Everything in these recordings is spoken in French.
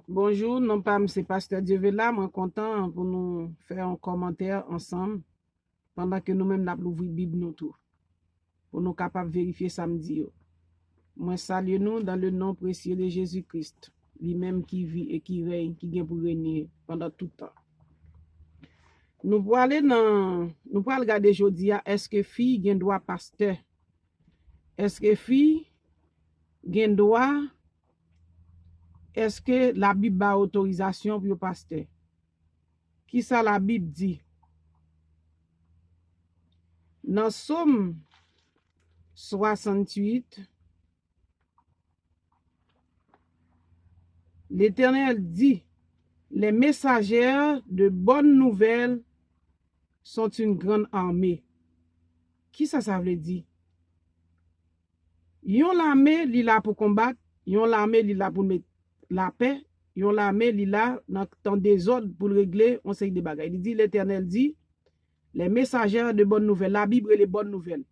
Bonjour, non pas M. Pasteur Dievela, moi content pour nous faire un commentaire ensemble pendant que nous-mêmes nous avons ouvert la Bible nous tout, pour nous capables de vérifier samedi. Moi salue nous dans le nom précieux de Jésus-Christ, lui-même qui vit et qui règne, qui vient pour régner pendant tout le temps. Nous pour aller dans, nous pour regarder aujourd'hui, est-ce que fille gen droit pasteur? Est-ce que fille gen droit? Est-ce que la Bible a autorisation pour le pasteur? Qui ça la Bible dit? Dans Somme 68, l'Éternel dit, les messagères de bonnes nouvelles sont une grande armée. Qui ça veut dire? Yon l'armée li là pour combattre, yon l'armée li là pour mettre la paix, yon l'armée li là dans des ordres pour régler on sait des bagages. Il dit l'Éternel dit les messagères de bonnes nouvelles. La Bible est les bonnes nouvelles.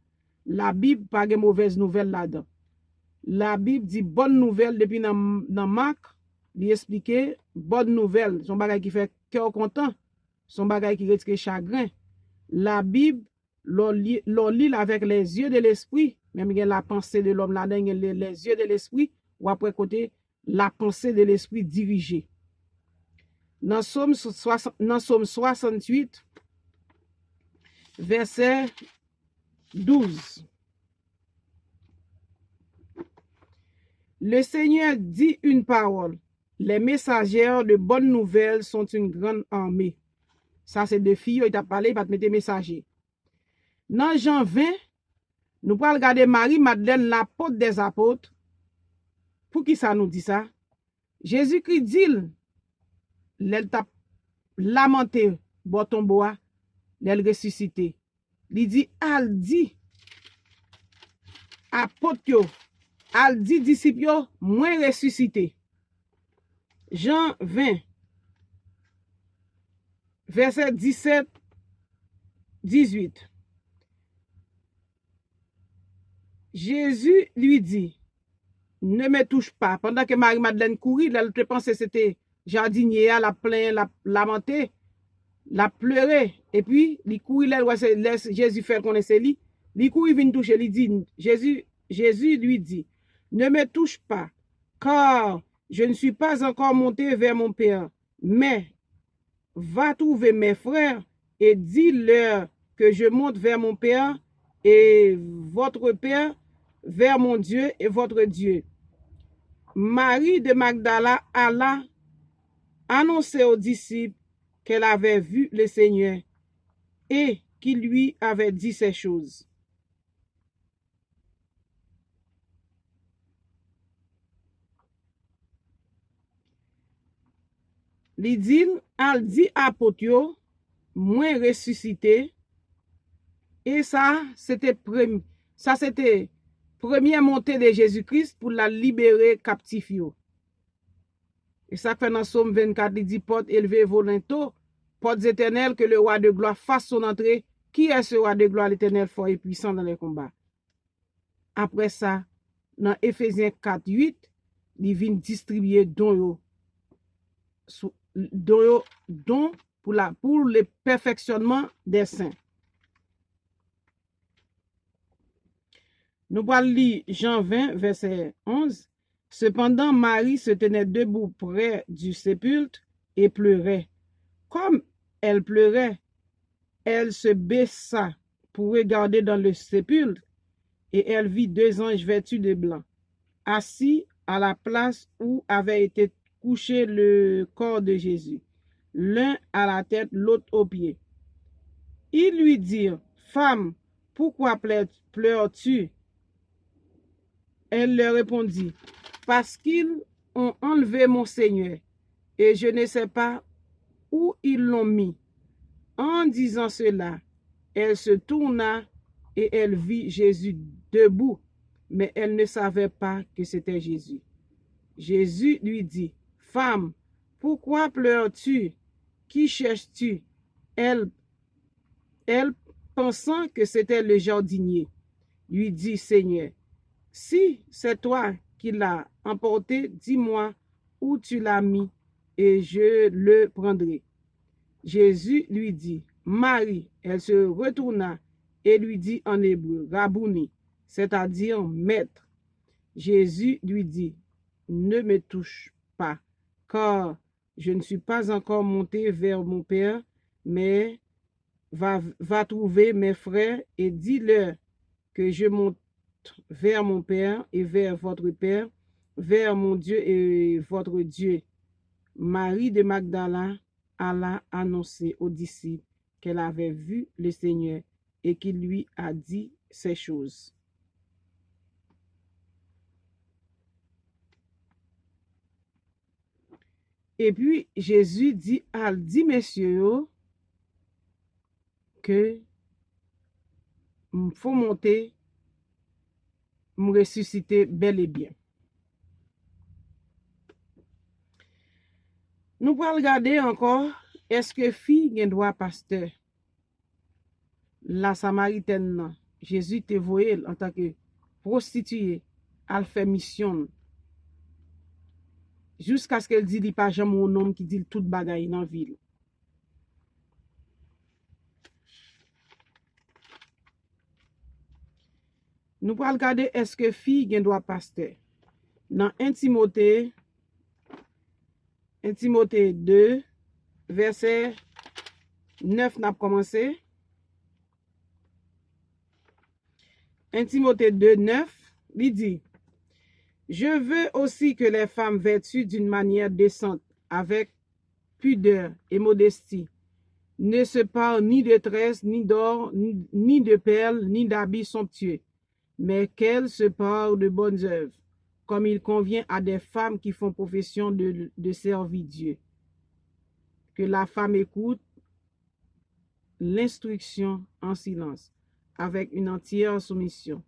La Bible pas de mauvaises nouvelles là-dedans. La Bible dit bonne nouvelle depuis dans Marc, il explique bonne nouvelle, son bagage qui fait cœur content, son bagage qui retire chagrin. La Bible l'on lit avec les yeux de l'esprit, même la pensée de l'homme là-dedans, les yeux de l'esprit, ou après côté la pensée de l'esprit dirigée. Dans Somme 68, verset 12. Le Seigneur dit une parole. Les messagères de bonnes nouvelles sont une grande armée. Ça, c'est deux filles, il a parlé, il va te mettre messager. Dans Jean 20, nous allons regarder Marie-Madeleine, l'apôtre des apôtres. Pour qui ça nous dit ça? Jésus-Christ dit, elle t'a lamenté, bon bois, elle ressuscité. Il dit, elle dit, apôtre, elle dit, disciples, moins ressuscité. Jean 20, verset 17, 18. Jésus lui dit, ne me touche pas. Pendant que Marie-Madeleine courit, elle pensait que c'était jardinier, la plainte, la lamenté, la pleurer. Et puis, il courit, laisse Jésus faire connaître lui. Il courit, il vient toucher, il dit, Jésus lui dit, ne me touche pas, car je ne suis pas encore monté vers mon Père, mais va trouver mes frères et dis-leur que je monte vers mon Père et votre Père, vers mon Dieu et votre Dieu. Marie de Magdala alla annoncer aux disciples qu'elle avait vu le Seigneur et qu'il lui avait dit ces choses. Il dit apôtre, moins ressuscité, et ça, c'était première montée de Jésus-Christ pour la libérer captif. Et ça fait dans Somme 24, il dit, porte élevée volonto, portes éternelles, que le roi de gloire fasse son entrée. Qui est ce roi de gloire, l'Éternel fort et puissant dans les combats? Après ça, dans Éphésiens 4, 8, il vient distribuer don pour le perfectionnement des saints. Nous allons lire Jean 20, verset 11. Cependant, Marie se tenait debout près du sépulcre et pleurait. Comme elle pleurait, elle se baissa pour regarder dans le sépulcre et elle vit deux anges vêtus de blanc, assis à la place où avait été couché le corps de Jésus, l'un à la tête, l'autre aux pieds. Ils lui dirent, femme, pourquoi pleures-tu? Elle leur répondit, parce qu'ils ont enlevé mon Seigneur, et je ne sais pas où ils l'ont mis. En disant cela, elle se tourna et elle vit Jésus debout, mais elle ne savait pas que c'était Jésus. Jésus lui dit, femme, pourquoi pleures-tu? Qui cherches-tu? Elle, pensant que c'était le jardinier, lui dit, Seigneur, si c'est toi qui l'as emporté, dis-moi où tu l'as mis et je le prendrai. Jésus lui dit, Marie. Elle se retourna et lui dit en hébreu, Rabouni, c'est-à-dire maître. Jésus lui dit, ne me touche pas, car je ne suis pas encore monté vers mon Père, mais va trouver mes frères et dis-leur que je monte vers mon Père et vers votre Père, vers mon Dieu et votre Dieu. Marie de Magdala alla annoncer aux disciples qu'elle avait vu le Seigneur et qu'il lui a dit ces choses. Et puis Jésus dit messieurs que faut monter, me ressusciter bel et bien. Nous pouvons regarder encore, est-ce que fille a droit pasteur? La Samaritaine, Jésus te voyé en tant que prostituée, elle fait mission. Jusqu'à ce qu'elle dise, il n'y a pas jamais un homme qui dit tout bagaille dans la ville. Nous pouvons regarder, est-ce que fille a droit pasteur? Dans 1 Timothée 2, verset 9, n'a commencé. 1 Timothée 2, 9, il dit, je veux aussi que les femmes vêtues d'une manière décente, avec pudeur et modestie, ne se parlent ni de tresses, ni d'or, ni de perles, ni d'habits somptueux, mais qu'elles se parlent de bonnes œuvres, comme il convient à des femmes qui font profession de servir Dieu. Que la femme écoute l'instruction en silence, avec une entière soumission.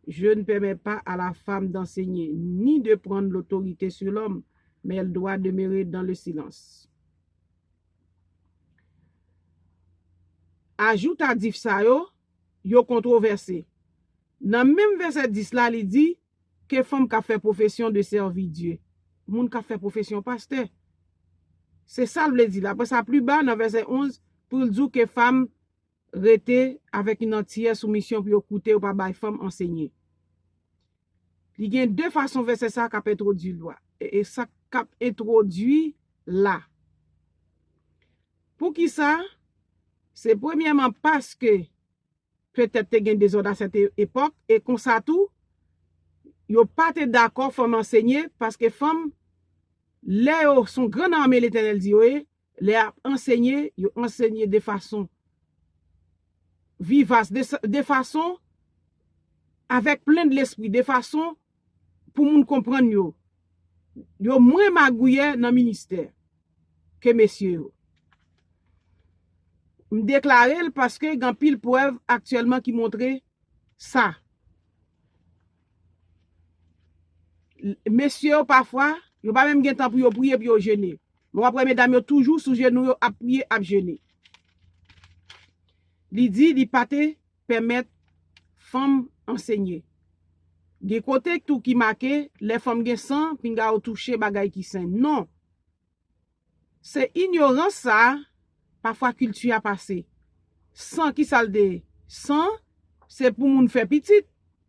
Je ne permets pas à la femme d'enseigner, ni de prendre l'autorité sur l'homme, mais elle doit demeurer dans le silence. Ajoute à dire ça, yo controversé. Dans le même verset 10 là, il dit que femme qui fait profession de servir Dieu. Moun qui fait profession pasteur. C'est ça le dit là. Après ça plus bas dans verset 11 pour dire que femme rete avec une entière soumission pour écouter ou pas bay femme enseigner. Il y a deux façons verset ça qu'a introduit loi et ça qu'a introduit là. Pour qui ça? C'est premièrement parce que peut-être te gen des ordres à cette époque et comme ça tout yo pas d'accord femme enseigner parce que femme les son grand armée l'Éternel dit les enseigner yo enseigner de façon vivace de façon avec plein de l'esprit de façon pour moun comprendre yo moins magouillé dans ministère que messieurs. Me déclarer parce que grand pile preuve actuellement qui montre ça. Messieurs parfois, yo pas même gen temps pour yo prier puis yo jeûner. Moi après mesdames yo toujours sous genou yo à prier à jeûner. Li dit li paté permettre femme enseigner. De côté tout qui marqué les femmes gen sang puis nga toucher bagay qui sain. Non. C'est ignorance ça. Parfois culture a passé. Sans qui ça le sans c'est pour moun faire petit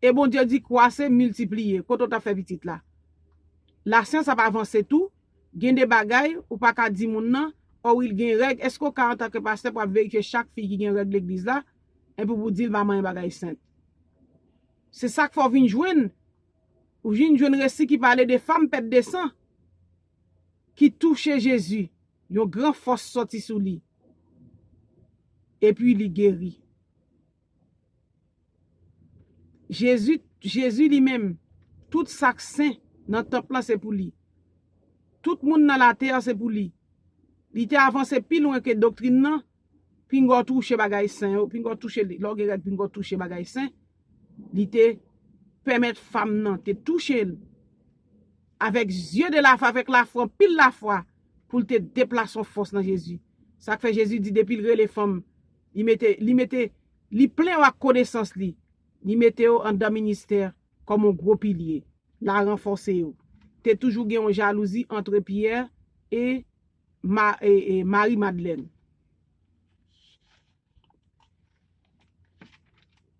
et bon Dieu dit croître multiplier quand on t'a fait petit là. La science a pas avancé tout, gen des bagailles ou pas ka di moun nan ou il gen règle est-ce qu'on en tant que pasteur pour vérifier chaque fille qui gen règle l'église là et pour vous dire maman bagay sainte. C'est ça qu'il faut venir joindre. Ou vinn joindre récit qui parlait des femmes pète de sang qui touchaient Jésus. Yon grand force sorti sous lui. Et puis il guérit. Jésus lui-même, tout ça saint dans le temple là c'est pour lui. Tout le monde dans la terre c'est pour lui. Il était avancé plus loin que doctrine nan, puis il toucher bagay saint, puis il toucher l'orgueil, puis il toucher bagay saint. Il était permettre femme nan te toucher avec yeux de la foi, avec la foi, pile la foi pour te déplacer en force dans Jésus. Ça fait Jésus dit depuis les femmes il mettait plein à connaissance li. Il mettait en dans ministère comme un gros pilier, la renforcer. T'es toujours gen une jalousie entre Pierre et Marie-Madeleine.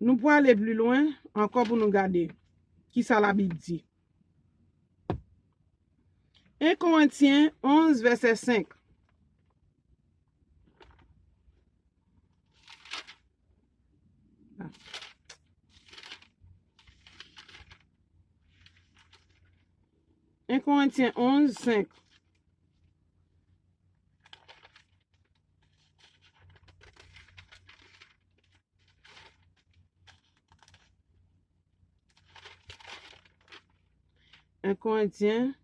Nous pouvons aller plus loin encore pour nous garder. Qui ça la Bible dit? 1 Corinthiens 11, verset 5. « 1 Corinthiens 11, 5. « 1 Corinthiens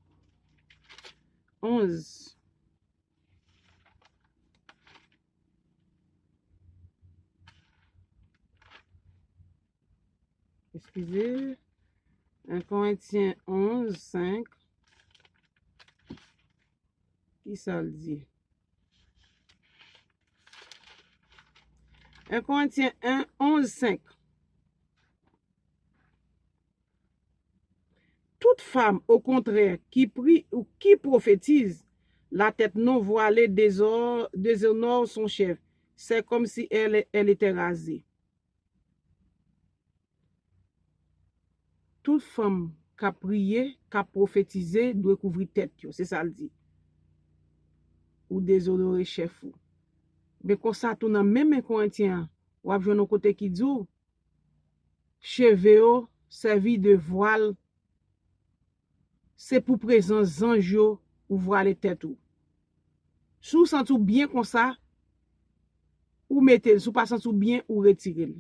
11. Excusez. 1 Corinthiens 11, 5. Qui ça le dit? 1 Corinthiens 1, 11, 5. Toute femme, au contraire, qui prie ou qui prophétise, la tête non voilée déshonore son chef. C'est comme si elle était rasée. Toute femme qui a prié, qui a prophétisé, doit couvrir tête. C'est ça le dit. Ou déshonorer chef. Mais quand ça tourne même un Corinthien, ou a besoin côté qui dit, cheveux servi de voile, c'est pour présence ange ou voiler tête ou. Sous sent tout bien comme ça, ou mettez, sous pas tout bien ou retirez.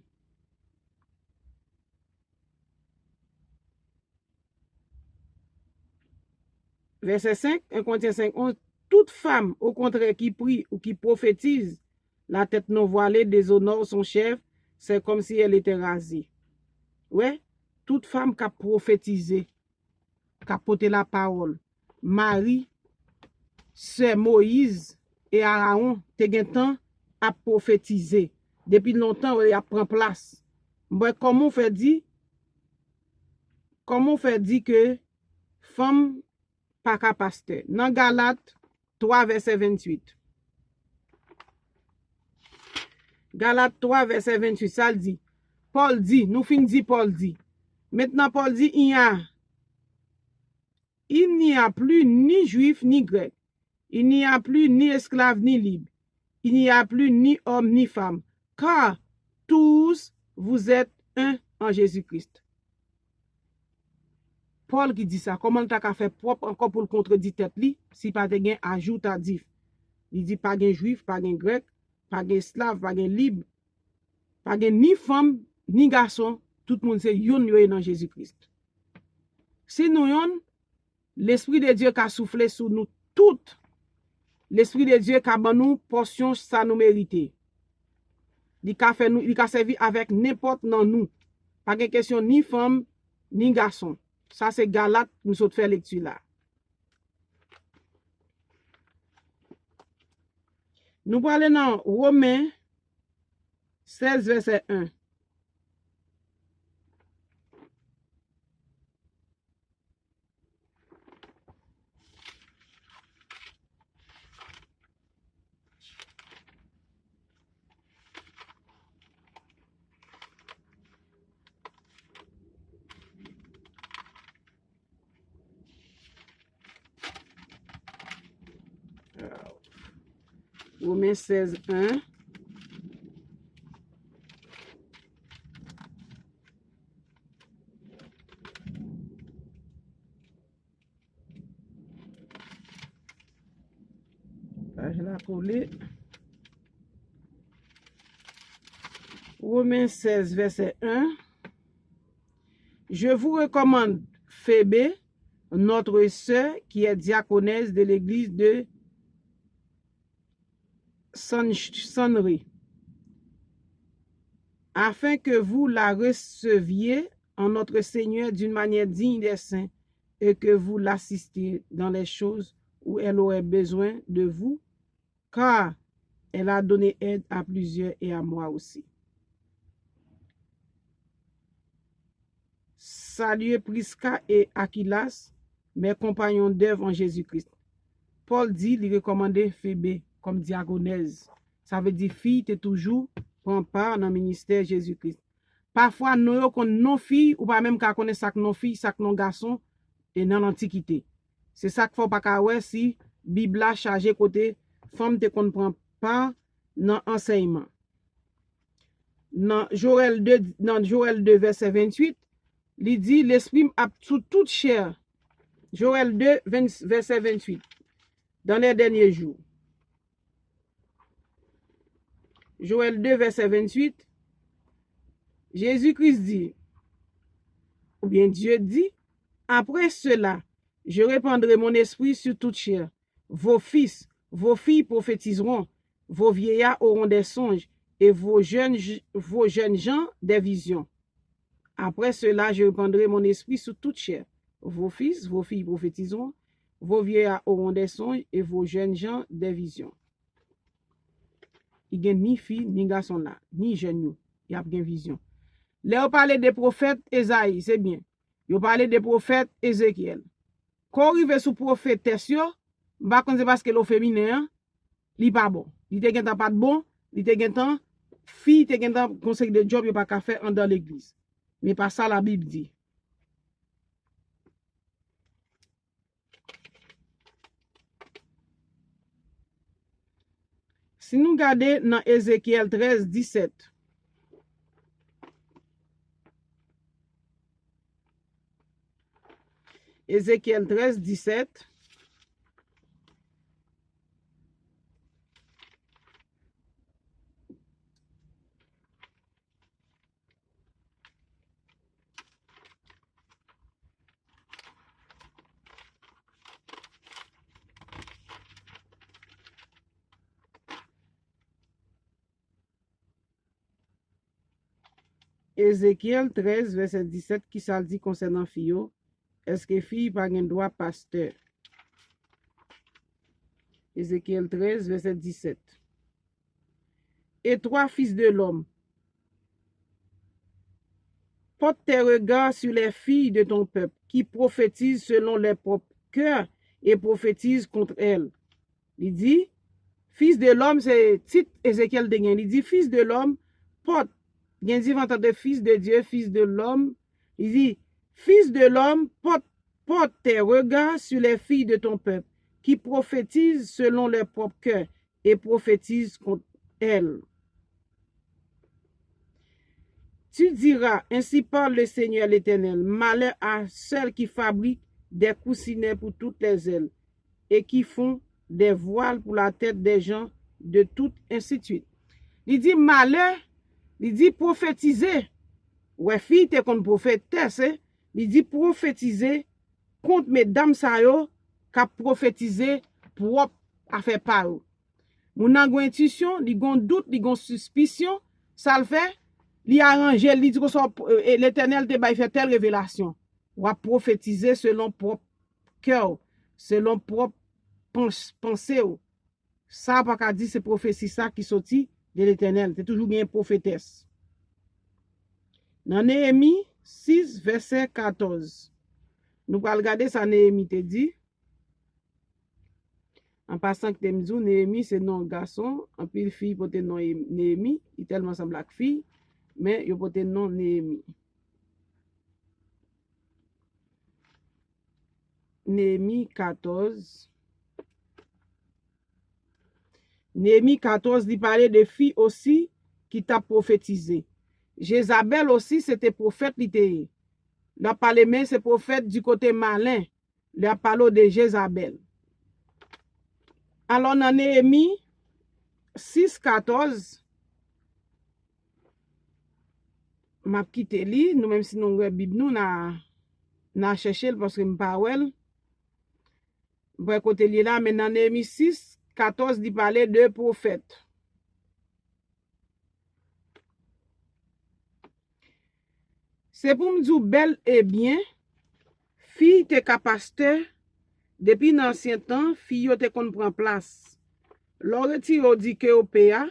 Verset 5, 1 Corinthiens 5, 11. Toute femme, au contraire, qui prie ou qui prophétise, la tête non voilée déshonore son chef, c'est comme si elle était rasée. Ouais, toute femme qui a prophétisé, qui a porté la parole, Marie, c'est Moïse et Aaron, te gen temps à prophétiser. Depuis longtemps, il a pris place. Mais comment on fait dire que femme pas qu'à pasteur? Dans Galates 3, verset 28. Galates 3, verset 28, ça le dit. Paul dit, nous fin dit, Paul dit. Maintenant, Paul dit, il n'y a plus ni juif ni grec. Il n'y a plus ni esclave ni libre. Il n'y a plus ni homme ni femme. Car tous vous êtes un en Jésus-Christ. Paul qui dit ça, comment tu as fait propre encore pour le contredire tête li, si pas de gain ajoute à dire. Il dit pas gain juif, pas gain grec, pas gain esclave, pas gain libre, pas gain ni femme ni garçon, tout le monde c'est yon dans Jésus-Christ. Si nous yon, l'esprit de Dieu qui a soufflé sur nous toutes, l'esprit de Dieu qui a ban nous portion ça nous mériter. Il a fait nous, il a servi avec n'importe dans nous. Pas de question ni femme ni garçon. Ça c'est Galate nous sommes fait lecture là. Nous parlons dans Romains 16 verset 1. Romains 16, 1. Page la coller. Romains 16, verset 1. Je vous recommande Phébé, notre sœur, qui est diaconesse de l'église de Sonnerie, afin que vous la receviez en notre Seigneur d'une manière digne des saints et que vous l'assistiez dans les choses où elle aurait besoin de vous, car elle a donné aide à plusieurs et à moi aussi. Saluez Prisca et Aquilas, mes compagnons d'œuvre en Jésus-Christ. Paul dit, il recommandait Phébé comme diaconesse. Ça veut dire fille, t'es toujours prend part dans le ministère Jésus-Christ. Parfois, nous connaissons nos filles, ou pas même qu'à connaître ça que nos filles, ça que nos garçons, et dans l'Antiquité. C'est ça qu'il faut pas qu'à ouais si Bible a chargé côté femme te comprend pas dans l'enseignement. Dans Joël 2, verset 28, il dit, l'esprit a sous toute chair. Joël 2, verset 28. Dans les derniers jours. Joël 2, verset 28. Jésus-Christ dit, ou bien Dieu dit, après cela, je répandrai mon esprit sur toute chair. Vos fils, vos filles prophétiseront, vos vieillards auront des songes, et vos jeunes gens des visions. Après cela, je répandrai mon esprit sur toute chair. Vos fils, vos filles prophétiseront, vos vieillards auront des songes, et vos jeunes gens des visions. Il n'y a ni fille, ni garçon là, ni jeune, il y a bien vision. Là, on parle des prophètes Esaïe, c'est bien. On parle des prophètes Ézéchiel. Quand on arrive sous prophète, c'est parce que le féminin, il n'est pas bon. Il n'est pas bon, il n'est pas fille, il n'est pas conseil de job, il n'y a pas qu'à faire dans l'église. Mais pas ça la Bible dit. Si nous regardons dans Ézéchiel 13, 17, Ézéchiel 13, 17, Ézéchiel 13, verset 17, qui ça dit concernant fille, est-ce que fille pas un droit pasteur? Ézéchiel 13, verset 17. Et toi, fils de l'homme, porte tes regards sur les filles de ton peuple, qui prophétisent selon leur propre cœur et prophétisent contre elles. Il dit, fils de l'homme, c'est titre Ézéchiel de Gain. Il dit, fils de l'homme, porte. Il y a un de fils de Dieu, fils de l'homme. Il dit, fils de l'homme, porte tes regards sur les filles de ton peuple, qui prophétisent selon leur propre cœur et prophétisent contre elles. Tu diras, ainsi parle le Seigneur l'Éternel, malheur à celles qui fabriquent des coussinets pour toutes les ailes et qui font des voiles pour la tête des gens de tout, ainsi de suite. Il dit malheur, il dit prophétiser. Ouais, fille, t'es contre prophétesse, hein? Il dit prophétiser contre mesdames sa yo, qu'a prophétiser propre à faire parole. Mon a une intuition, li gon doute, li gon suspicion, ça le fait, li arrange, li dit que l'Éternel te bay fait telle révélation. Ou a prophétiser selon propre cœur, selon propre pensée. Ça, pas qu'à dire, c'est prophétie ça qui sorti de l'Éternel. C'est toujours bien prophétesse. Dans Néhémie 6, verset 14. Nous allons regarder ça, Néhémie te dit. En passant que tu me dis, Néhémie, c'est non garçon. En plus, fille, peut être non Néhémie. Il tellement semble la fille. Mais il peut être non Néhémie. Néhémie 14. Néhémie 14, il parlait de filles aussi qui t'a prophétisé. Jézabel aussi, c'était prophète. Il a parlé, mais c'est prophète du côté malin. Il a parlé de Jézabel. Alors, dans Néhémie 6, 14, m'a quitté li, nous même si nous avons Bible, nous n'a cherché parce que m'pa wel. Bon côté li là, mais dans Néhémie 6, 14, il parlait de prophètes. C'est pour me dire belle et bien, fille te pasteur, depuis l'ancien temps, fille te kon prend place. Lorsque tu dit que au PA,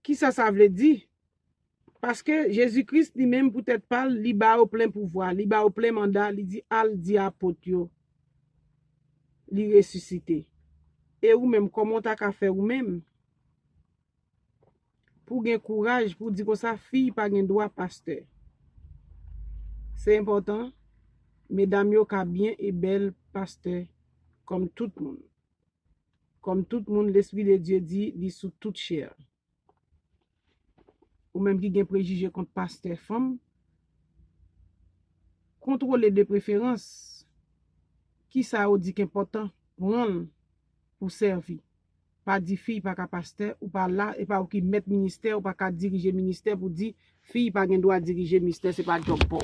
qui ça veut dire? Parce que Jésus-Christ lui-même peut-être parle, li ba au plein pouvoir, li ba au plein mandat, li dit al di apôtre. li ressuscité. Et ou même, comment t'as qu'à faire ou même, pour gagner courage, pour dire que sa fille pas gen droit pasteur. C'est important, mesdames yo ka bien et belle pasteur, comme tout le monde. Comme tout le monde, l'Esprit de Dieu dit sous toute chair. Ou même qui gen préjugé contre pasteur femme, contrôler de préférence, qui ça ou dit qu'important, prendre pour servir. Pas dit fille, pas qu'à pasteur, ou pas là, et pas ou qui met ministère, ou pas qu'à diriger ministère pour dire fille, pas gen droit diriger ministère, c'est pas job pour.